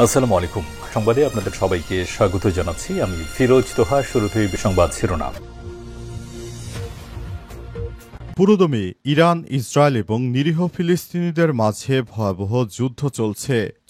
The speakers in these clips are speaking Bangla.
আসসালামু আলাইকুম। সংবাদে আপনাদের সবাইকে স্বাগত জানাচ্ছি। আমি ফিরোজ তোহা। শুরুতেই সংবাদ শিরোনাম। পুরোদমে ইরান, ইসরায়েল এবং নিরীহ ফিলিস্তিনিদের মাঝে ভয়াবহ যুদ্ধ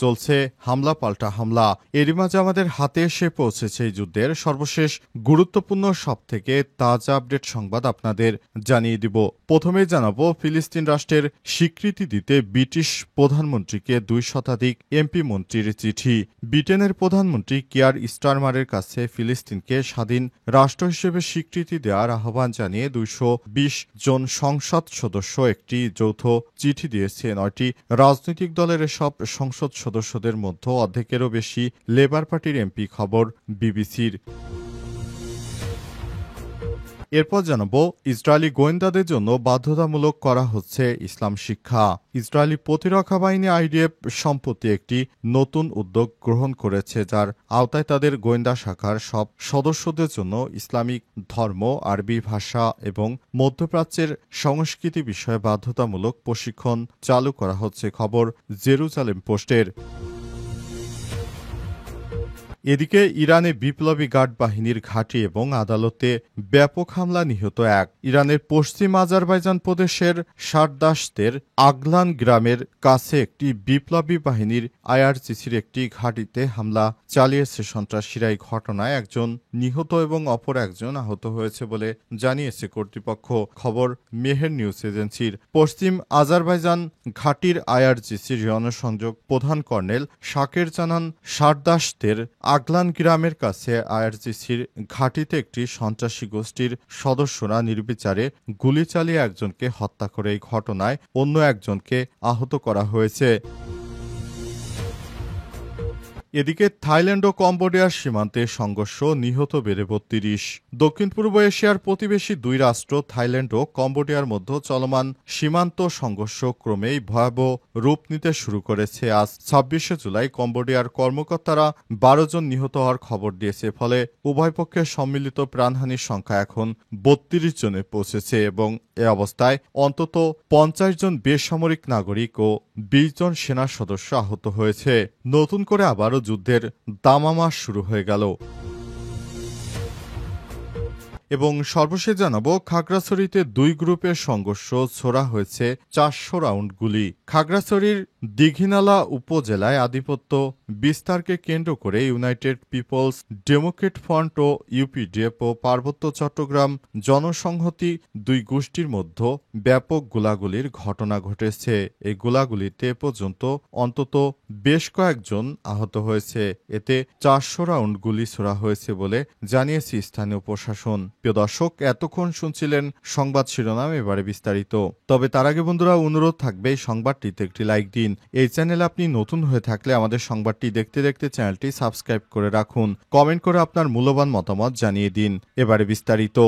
চলছে হামলা পাল্টা হামলা। এরই মাঝে আমাদের হাতে এসে পৌঁছেছে এই যুদ্ধের সর্বশেষ গুরুত্বপূর্ণ সবথেকে তাজা আপডেট সংবাদ আপনাদের জানিয়ে দিব। প্রথমে জানাবো ফিলিস্তিন রাষ্ট্রের স্বীকৃতি দিতে ব্রিটিশ প্রধানমন্ত্রীকে 2 শতাধিক এমপি মন্ত্রীর চিঠি। ব্রিটেনের প্রধানমন্ত্রী কিয়ার স্টারমারের কাছে ফিলিস্তিনকে স্বাধীন রাষ্ট্র হিসেবে স্বীকৃতি দেওয়ার আহ্বান জানিয়ে 220 জন সংসদ সদস্য একটি যৌথ চিঠি দিয়েছে। 9টি রাজনৈতিক দলের এসব সংসদ সদস্যদের মধ্যে অর্ধেকেরও বেশি লেবার পার্টির এমপি, খবর বিবিসির। এরপর জানাবো ইসরায়েলি গোয়েন্দাদের জন্য বাধ্যতামূলক করা হচ্ছে ইসলাম শিক্ষা। ইসরায়েলি প্রতিরক্ষা বাহিনী আইডিএফ সম্প্রতি একটি নতুন উদ্যোগ গ্রহণ করেছে, যার আওতায় তাদের গোয়েন্দা শাখার সব সদস্যদের জন্য ইসলামিক ধর্ম, আরবি ভাষা এবং মধ্যপ্রাচ্যের সংস্কৃতি বিষয়ে বাধ্যতামূলক প্রশিক্ষণ চালু করা হচ্ছে, খবর জেরুজালেম পোস্টের। এদিকে ইরানে বিপ্লবী গার্ড বাহিনীর ঘাঁটি এবং আদালতে ব্যাপক হামলা, নিহত 1। ইরানের পশ্চিম আজারবাইজান প্রদেশের সারদাশতের আগলান গ্রামের কাছে একটি বিপ্লবী বাহিনীর আইআরজিসির একটি ঘাঁটিতে হামলা চালিয়েছে সন্ত্রাসীরা। এই ঘটনায় একজন নিহত এবং অপর একজন আহত হয়েছে বলে জানিয়েছে কর্তৃপক্ষ, খবর মেহের নিউজ এজেন্সির। পশ্চিম আজারবাইজান ঘাঁটির আইআরজিসির জনসংযোগ প্রধান কর্নেল শাকের জানান, সারদাশতের আগলান গ্রামের কাছে আইআরজিসির ঘাঁটিতে একটি সন্ত্রাসী গোষ্ঠীর সদস্যরা নির্বিচারে গুলি চালিয়ে একজনকে হত্যা করে এই ঘটনায় অন্য একজনকে আহত করা হয়েছে। এদিকে থাইল্যান্ড ও কম্বোডিয়ার সীমান্তে সংঘর্ষ, নিহত বেড়ে 32। দক্ষিণ পূর্ব এশিয়ার প্রতিবেশী 2 রাষ্ট্র থাইল্যান্ড ও কম্বোডিয়ার মধ্যে চলমান সীমান্ত সংঘর্ষ ক্রমেই ভয়াবহ রূপ নিতে শুরু করেছে। আজ 26শে জুলাই কম্বোডিয়ার কর্মকর্তারা 12 জন নিহত হওয়ার খবর দিয়েছে। ফলে উভয় পক্ষের সম্মিলিত প্রাণহানির সংখ্যা এখন 32 জনে পৌঁছেছে এবং এ অবস্থায় অন্তত 50 জন বেসামরিক নাগরিক ও 20 জন সেনা সদস্য আহত হয়েছে। নতুন করে আবারও যুদ্ধের দামামা শুরু হয়ে গেল। এবং সর্বশেষ জানাবো খাগড়াছড়িতে 2 গ্রুপের সংঘর্ষ, ছোড়া হয়েছে 400 রাউন্ড গুলি। খাগড়াছড়ির দীঘিনালা উপজেলায় আধিপত্য বিস্তারকে কেন্দ্র করে ইউনাইটেড পিপলস ডেমোক্রেট ফ্রন্ট ও ইউপিডিএফ ও পার্বত্য চট্টগ্রাম জনসংহতি 2 গোষ্ঠীর মধ্যে ব্যাপক গোলাগুলির ঘটনা ঘটেছে। এই গোলাগুলিতে পর্যন্ত অন্তত বেশ কয়েকজন আহত হয়েছে। এতে 400 রাউন্ড গুলি ছোড়া হয়েছে বলে জানিয়েছে স্থানীয় প্রশাসন। প্রিয় দর্শক, এতক্ষণ শুনছিলেন সংবাদ শিরোনাম, এবারে বিস্তারিত। তবে তার আগে বন্ধুরা, অনুরোধ থাকবে এই সংবাদটিতে একটি লাইক দিন। এই চ্যানেলে আপনি নতুন হয়ে থাকলে আমাদের সংবাদটি দেখতে দেখতে চ্যানেলটি সাবস্ক্রাইব করে রাখুন। কমেন্ট করে আপনার মূল্যবান মতামত জানিয়ে দিন। এবারে বিস্তারিত।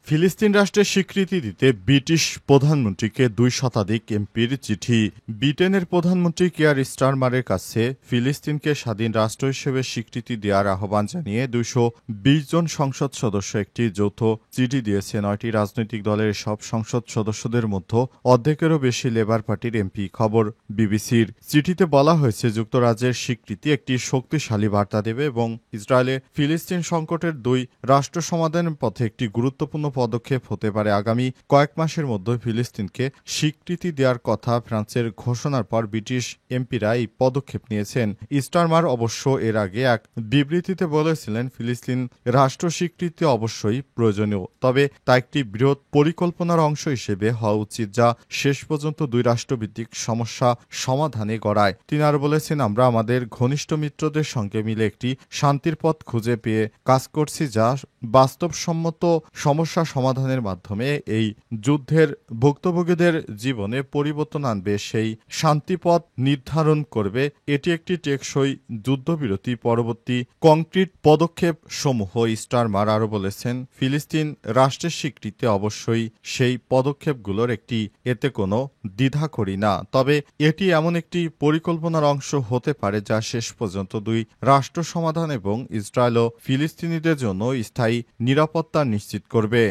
ফিলিস্তিন রাষ্ট্রের স্বীকৃতি দিতে ব্রিটিশ প্রধানমন্ত্রীকে 2 শতাধিক এমপির চিঠি। ব্রিটেনের প্রধানমন্ত্রী কিয়ার স্টারমারের কাছে ফিলিস্তিনকে স্বাধীন রাষ্ট্র হিসেবে স্বীকৃতি দেওয়ার আহ্বান জানিয়ে 220 জন সংসদ সদস্য একটি যৌথ চিঠি দিয়েছে। 9টি রাজনৈতিক দলের সব সংসদ সদস্যদের মধ্যে অর্ধেকেরও বেশি লেবার পার্টির এমপি, খবর বিবিসির। চিঠিতে বলা হয়েছে যুক্তরাজ্যের স্বীকৃতি একটি শক্তিশালী বার্তা দেবে এবং ইসরায়েলে ফিলিস্তিন সংকটের 2 রাষ্ট্র সমাধানের পথে একটি গুরুত্বপূর্ণ পদক্ষেপ হতে পারে। আগামী কয়েক মাসের মধ্যে ফিলিস্তিনকে স্বীকৃতি দেওয়ার কথা ফ্রান্সের ঘোষণার পর ব্রিটিশ এমপিরা এই পদক্ষেপ নিয়েছেন। স্টারমার অবশ্য এর আগে এক বিবৃতিতে বলেছিলেন, ফিলিস্তিন রাষ্ট্র স্বীকৃতি অবশ্যই প্রয়োজনীয়, তবে তা একটি বৃহৎ পরিকল্পনার অংশ হিসেবে হওয়া উচিত, যা শেষ পর্যন্ত 2 রাষ্ট্রভিত্তিক সমস্যা সমাধানে গড়ায়। তিনি আরও বলেছেন, আমরা আমাদের ঘনিষ্ঠ মিত্রদের সঙ্গে মিলে একটি শান্তির পথ খুঁজে পেয়ে কাজ করছি, যা বাস্তবসম্মত সমস্যা সমাধানের মাধ্যমে এই যুদ্ধের ভুক্তভোগীদের জীবনে পরিবর্তন আনবে, সেই শান্তিপথ নির্ধারণ করবে। এটি একটি টেকসই যুদ্ধবিরতি পরবর্তী কংক্রিট পদক্ষেপ সমূহ। স্টারমার আরও বলেছেন, ফিলিস্তিন রাষ্ট্রের স্বীকৃতি অবশ্যই সেই পদক্ষেপগুলোর একটি, এতে কোনো দ্বিধা করি না, তবে এটি এমন একটি পরিকল্পনার অংশ হতে পারে যা শেষ পর্যন্ত 2 রাষ্ট্র সমাধান এবং ইসরায়েল ও ফিলিস্তিনিদের জন্য স্থায়ী নিরাপত্তা নিশ্চিত করবে।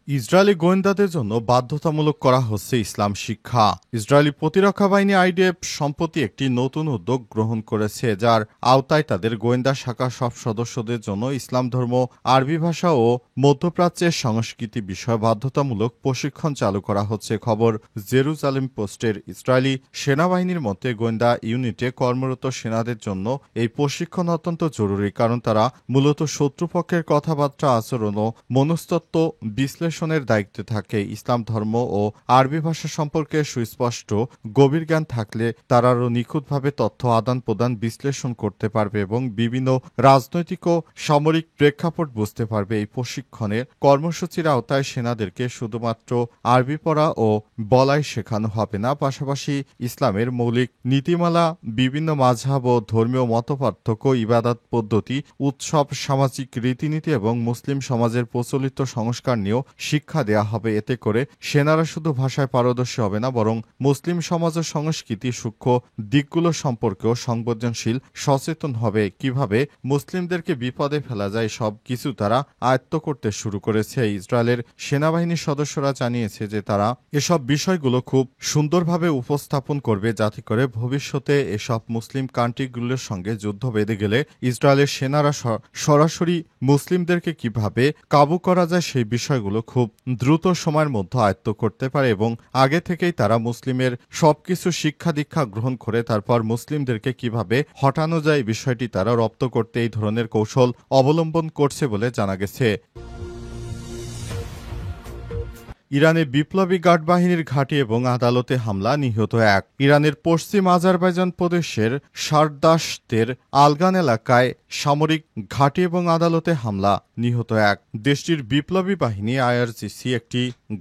ইসরায়েলি গোয়েন্দাদের জন্য বাধ্যতামূলক করা হচ্ছে ইসলাম শিক্ষা। ইসরায়েলি প্রতিরক্ষা বাহিনী আইডিএফ সম্প্রতি একটি নতুন উদ্যোগ গ্রহণ করেছে, যার আওতায় তাদের গোয়েন্দা শাখা সব সদস্যদের জন্য ইসলাম ধর্ম, আরবি ভাষা ও মধ্যপ্রাচ্যের সংস্কৃতি বিষয়ে বাধ্যতামূলক প্রশিক্ষণ চালু করা হচ্ছে। খবর জেরুজালেম পোস্টের। ইসরায়েলি সেনাবাহিনীর মতে গোয়েন্দা ইউনিটে কর্মরত সেনাদের জন্য এই প্রশিক্ষণ অত্যন্ত জরুরি, কারণ তারা মূলত শত্রুপক্ষের কথাবার্তা, আচরণ ও মনস্তত্ত্ব বিশ্লেষণের দায়িত্বে থাকে। ইসলাম ধর্ম ও আরবি ভাষা সম্পর্কে সুস্পষ্ট গভীর জ্ঞান থাকলে তারা আরও নিখুঁতভাবে তথ্য আদান প্রদান, বিশ্লেষণ করতে পারবে এবং বিভিন্ন রাজনৈতিক ও সামরিক প্রেক্ষাপট বুঝতে পারবে। এই প্রশিক্ষণের কর্মসূচির আওতায় সেনাদেরকে শুধুমাত্র আরবি পড়া ও বলাই শেখানো হবে না, পাশাপাশি ইসলামের মৌলিক নীতিমালা, বিভিন্ন মাযহাব ও ধর্মীয় মতপার্থক্য, ইবাদত পদ্ধতি, উৎসব, সামাজিক রীতিনীতি এবং মুসলিম সমাজের প্রচলিত সংস্কার নিয়েও শিক্ষা দেয়া হবে। এতে করে সেনারা শুধু ভাষায় পারদর্শী হবে না, বরং মুসলিম সমাজ ও সংস্কৃতি সূক্ষ্ম দিকগুলো সম্পর্কেও সংবেদনশীল, সচেতন হবে। কিভাবে মুসলিমদেরকে বিপদে ফেলা যায় সব কিছু তারা আয়ত্ত করতে শুরু করেছে। ইসরায়েলের সেনাবাহিনীর সদস্যরা জানিয়েছে যে তারা এসব বিষয়গুলো খুব সুন্দরভাবে উপস্থাপন করবে, যাতে করে ভবিষ্যতে এসব মুসলিম কান্ট্রিগুলোর সঙ্গে যুদ্ধ বেঁধে গেলে ইসরায়েলের সেনারা সরাসরি মুসলিমদেরকে কিভাবে কাবু করা যায় সেই বিষয়গুলো খুব দ্রুত সময়ের মধ্যে আয়ত্ত করতে পারে এবং আগে থেকেই তারা মুসলিমের সবকিছু শিক্ষা দীক্ষা গ্রহণ করে তারপর মুসলিমদেরকে কিভাবে হটানো যায় বিষয়টি তারা রপ্ত করতে এই ধরনের কৌশল অবলম্বন করছে বলে জানা গেছে। ইরানে বিপ্লবী গার্ড বাহিনীর ঘাঁটি এবং আদালতে হামলা, নিহত এক। ইরানের পশ্চিম আজারবাইজান প্রদেশের সারদাশতের আলগান এলাকায় সামরিক ঘাঁটি এবং আদালতে হামলা, নিহত এক। দেশটির বিপ্লবী বাহিনী আইআরজিসি একটি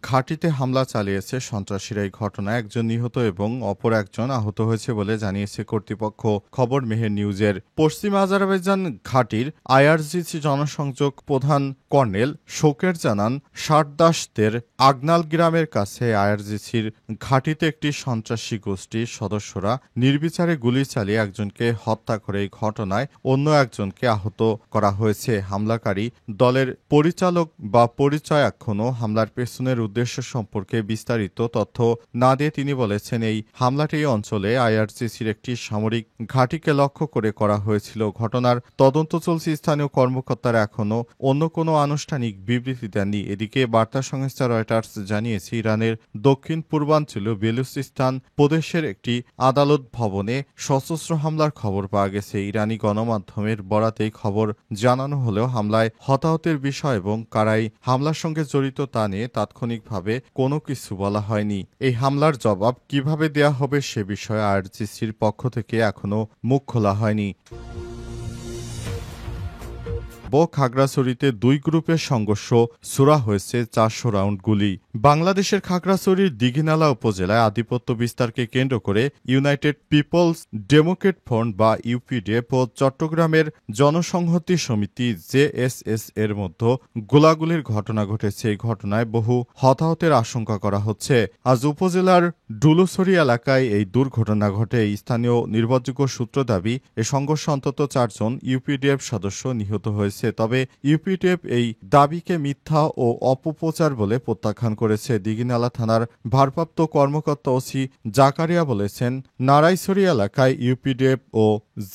ঘাঁটিতে হামলা চালিয়েছে। সন্ত্রাসীরা এই ঘটনায় একজন নিহত এবং অপর একজন আহত হয়েছে বলে জানিয়েছে কর্তৃপক্ষ। খবর মেহের নিউজের। পশ্চিম আজারবাইজান ঘাঁটির আইআরজিসি জনসংযোগ প্রধান কর্নেল শোকের জানান, সারদাশতের আগনাল গ্রামের কাছে আইআরজিসির ঘাঁটিতে একটি সন্ত্রাসী গোষ্ঠীর সদস্যরা নির্বিচারে গুলি চালিয়ে একজনকে হত্যা করে। এই ঘটনায় অন্য একজনকে আহত করা হয়েছে। হামলাকারী দলের পরিচালক বা পরিচয় এখনও হামলার পেছনের উদ্দেশ্য সম্পর্কে বিস্তারিত তথ্য না দিয়ে তিনি বলেছেন, এই হামলাটি এই অঞ্চলে আইআরজিসির একটি সামরিক ঘাঁটিকে লক্ষ্য করে করা হয়েছিল। ঘটনার তদন্ত চলছে। স্থানীয় কর্মকর্তারা এখনও অন্য কোনো আনুষ্ঠানিক বিবৃতি দেননি। এদিকে বার্তা সংস্থা রয়টার্স জানিয়েছে, ইরানের দক্ষিণ পূর্বাঞ্চলীয় বেলুচিস্তান প্রদেশের একটি আদালত ভবনে সশস্ত্র হামলার খবর পাওয়া গেছে। ইরানি গণমাধ্যমের বরাতেই খবর জানানো হলেও হামলায় হতাহতের বিষয় এবং কারাই হামলার সঙ্গে জড়িত তা নিয়ে তাৎক্ষণিকভাবে কোনো কিছু বলা হয়নি। এই হামলার জবাব কিভাবে দেয়া হবে সে বিষয়ে আইআরজিসির পক্ষ থেকে এখনও মুখ খোলা হয়নি। খাগড়াছড়িতে দুই গ্রুপের সংঘর্ষ, ছোড়া হয়েছে 400 রাউন্ড গুলি। বাংলাদেশের খাগড়াছড়ির দীঘিনালা উপজেলায় আধিপত্য বিস্তারকে কেন্দ্র করে ইউনাইটেড পিপলস ডেমোক্রেট ফ্রন্ট বা ইউপিডিএফ ও চট্টগ্রামের জনসংহতি সমিতি জেএসএস এর মধ্যে গোলাগুলির ঘটনা ঘটেছে। এই ঘটনায় বহু হতাহতের আশঙ্কা করা হচ্ছে। আজ উপজেলার ডুলুছড়ি এলাকায় এই দুর্ঘটনা ঘটে। স্থানীয় নির্ভরযোগ্য সূত্র দাবি, এ সংঘর্ষে অন্তত 4 জন ইউপিডিএফ সদস্য নিহত হয়েছে। তবে ইউপিডিএফ এই দাবিকে মিথ্যা ও অপপ্রচার বলে প্রত্যাখ্যান করেছে। দীঘিনালা থানার ভারপ্রাপ্ত কর্মকর্তা ওসি জাকারিয়া বলেছেন, নারাইছড়ি এলাকায় ইউপিডিএফ ও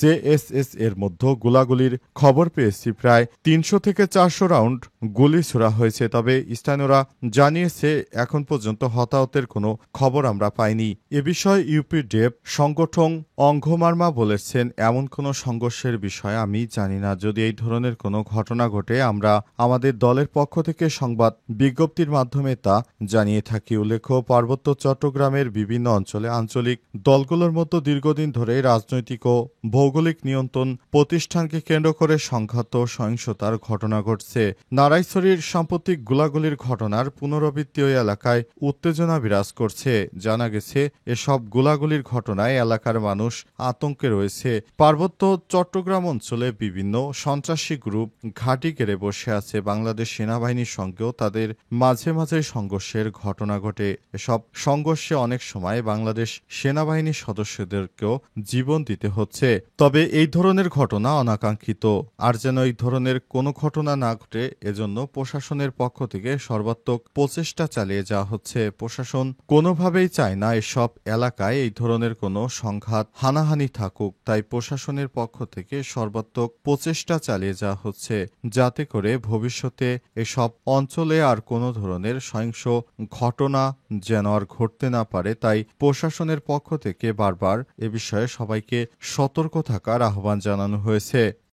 জেএসএস এর মধ্যে গোলাগুলির খবর পেয়েছি। প্রায় 300 থেকে 400 রাউন্ড গুলি ছোড়া হয়েছে। তবে স্থানীয়রা জানিয়েছে, এখন পর্যন্ত হতাহতের কোনো খবর আমরা পাইনি। এ বিষয়ে ইউপিডিএফ সংগঠন অঙ্গমার্মা বলেছেন, এমন কোনো সংঘর্ষের বিষয়ে আমি জানি না। যদি এই ধরনের কোনো ঘটনা ঘটে আমরা আমাদের দলের পক্ষ থেকে সংবাদ বিজ্ঞপ্তির মাধ্যমে তা জানিয়ে থাকি। উল্লেখ্য, পার্বত্য চট্টগ্রামের বিভিন্ন অঞ্চলে আঞ্চলিক দলগুলোর মধ্যে দীর্ঘদিন ধরে রাজনৈতিক ও ভৌগোলিক নিয়ন্ত্রণ প্রতিষ্ঠানকে কেন্দ্র করে সংঘাত ও সহিংসতার ঘটনা ঘটছে। নারাইছড়ির সাম্প্রতিক গোলাগুলির ঘটনার পুনরাবৃত্তি ওই এলাকায় উত্তেজনা বিরাজ করছে। জানা গেছে, এসব গোলাগুলির ঘটনায় এলাকার মানুষ আতঙ্কে রয়েছে। পার্বত্য চট্টগ্রাম অঞ্চলে বিভিন্ন সন্ত্রাসী গ্রুপ যেরূপ ঘাঁটি গেড়ে বসে আছে বাংলাদেশ সেনাবাহিনীর সঙ্গেও তাদের মাঝে মাঝে সংঘর্ষের ঘটনা ঘটে। এসব সংঘর্ষে অনেক সময় বাংলাদেশ সেনাবাহিনীর সদস্যদেরকেও জীবন দিতে হচ্ছে। তবে এই ধরনের ঘটনা অনাকাঙ্ক্ষিত। আর যেন এই ধরনের কোনো ঘটনা না ঘটে এজন্য প্রশাসনের পক্ষ থেকে সর্বাত্মক প্রচেষ্টা চালিয়ে যাওয়া হচ্ছে। প্রশাসন কোনোভাবেই চায় না এসব এলাকায় এই ধরনের কোনো সংঘাত হানাহানি থাকুক, তাই প্রশাসনের পক্ষ থেকে সর্বাত্মক প্রচেষ্টা চালিয়ে যাওয়া হচ্ছে যাতে করে ভবিষ্যতে এসব অঞ্চলে আর কোনো ধরনের সহিংস ঘটনা যেন আর ঘটতে না পারে। তাই প্রশাসনের পক্ষ থেকে বারবার এ বিষয়ে সবাইকে সতর্ক থাকার আহ্বান জানানো হয়েছে।